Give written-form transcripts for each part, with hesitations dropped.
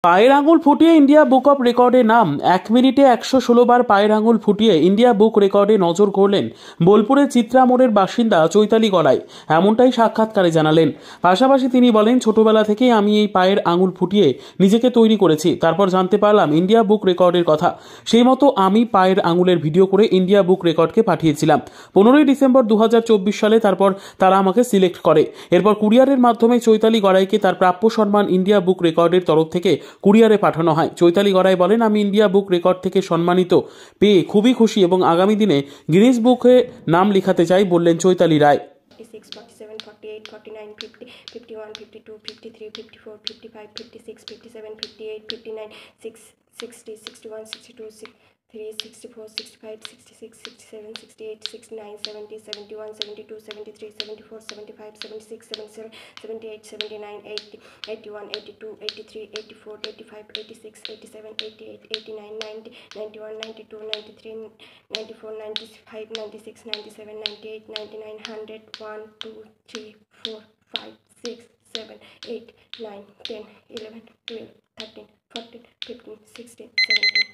পায়ের আঙুল ফুটিয়ে ইন্ডিয়া বুক অব রেকর্ডে নাম। 1 মিনিটে 116 বার পায়ের আঙুল ফুটিয়ে ইন্ডিয়া বুক রেকর্ডে নজর করলেন বোলপুরের চিত্রা মোড়ের বাসিন্দা চৈতালি গড়াই। এমনটাই সাক্ষাৎকারে জানালেন। পাশাপাশি তিনি বলেন, ছোটবেলা থেকেই আমি এই পায়ের আঙুল ফুটিয়ে নিজেকে তৈরি করেছি। তারপর জানতে পারলাম ইন্ডিয়া বুক রেকর্ডের কথা। সেই মতো আমি পায়ের আঙুলের ভিডিও করে ইন্ডিয়া বুক রেকর্ডকে পাঠিয়েছিলাম। 15ই ডিসেম্বর 2024 সালে তারপর তারা আমাকে সিলেক্ট করে। এরপর কুরিয়ারের মাধ্যমে চৈতালি গড়াইকে তার প্রাপ্য সম্মান ইন্ডিয়া বুক রেকর্ডের তরফ থেকে কুরিয়ারে পাঠানো হয়। চৈতালি গড়াই বলেন, আমি ইন্ডিয়া বুক রেকর্ড থেকে সম্মানিত পেয়ে খুবই খুশি এবং আগামী দিনে গিনেস বুকে নাম লিখাতে চাই, বললেন চৈতালি রায়। 46, 47, 48, 49, 50, 51, 52, 53, 54, 55, 56, 57, 58, 59, 60, 61, 62, 63, 64, 65, 66, 67, 68, 69, 70, 71, 72, 73, 74, 75, 76, 77, 78, 79, 80, 81, 82, 83, 84, 85, 86, 87, 88, 89, 90, 91, 92, 93, 94, 95, 96, 97, 98, 99, 100, 1, 2, 3, 4, 5, 6, 7, 8, 9, 10, 11, 12, 13, 14, 15, 16, 17।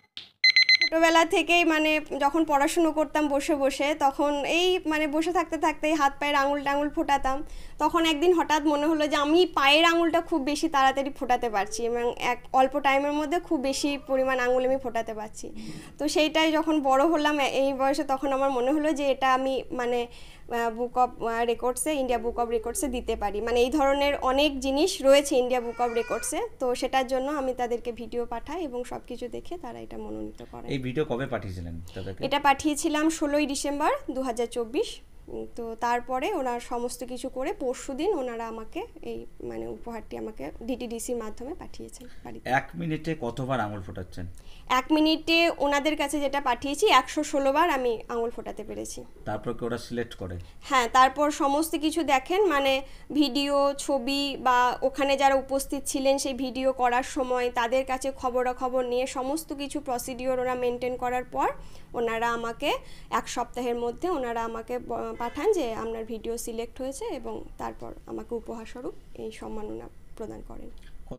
ছোটোবেলা থেকেই মানে যখন পড়াশুনো করতাম বসে বসে, তখন এই মানে বসে থাকতে থাকতেই হাত পায়ের আঙুল টাঙুল ফোটাতাম। তখন একদিন হঠাৎ মনে হলো যে আমি পায়ের আঙুলটা খুব বেশি তাড়াতাড়ি ফোটাতে পারছি এবং অল্প টাইমের মধ্যে খুব বেশি পরিমাণ আঙুল আমি ফোটাতে পারছি। তো সেইটাই যখন বড় হলাম এই বয়সে, তখন আমার মনে হলো যে এটা আমি মানে বুক অফ রেকর্ডসে, ইন্ডিয়া বুক অফ রেকর্ডসে দিতে পারি। মানে এই ধরনের অনেক জিনিস রয়েছে ইন্ডিয়া বুক অফ রেকর্ডসে। তো সেটার জন্য আমি তাদেরকে ভিডিও পাঠাই এবং সব কিছু দেখে তারা এটা মনোনীত করে। এই ভিডিও কবে পাঠিয়েছিলেন তাদেরকে? এটা পাঠিয়েছিলাম 16ই ডিসেম্বর 2024। তো তারপরে ওনার সমস্ত কিছু করে পরশুদিন ওনারা আমাকে এই মানে উপহারটি আমাকে ডিটিডিসির মাধ্যমে পাঠিয়েছেন বাড়িতে। 1 মিনিটে কতবার আঙুল ফোটাচ্ছেন? 1 মিনিটে ওনাদের কাছে যেটা পাঠিয়েছি 116 বার আমি আঙুল ফোটাতে পেরেছি। তারপর কি ওরা সিলেক্ট করে? হ্যাঁ, তারপর সমস্ত কিছু দেখেন, মানে ভিডিও, ছবি বা ওখানে যারা উপস্থিত ছিলেন সেই ভিডিও করার সময় তাদের কাছে খবরাখবর নিয়ে সমস্ত কিছু প্রসিডিওর ওরা মেনটেন করার পর ওনারা আমাকে 1 সপ্তাহের মধ্যে ওনারা আমাকে পাঠান যে আপনার ভিডিও সিলেক্ট হয়েছে এবং তারপর আমাকে উপহারস্বরূপ এই সম্মাননা প্রদান করেন।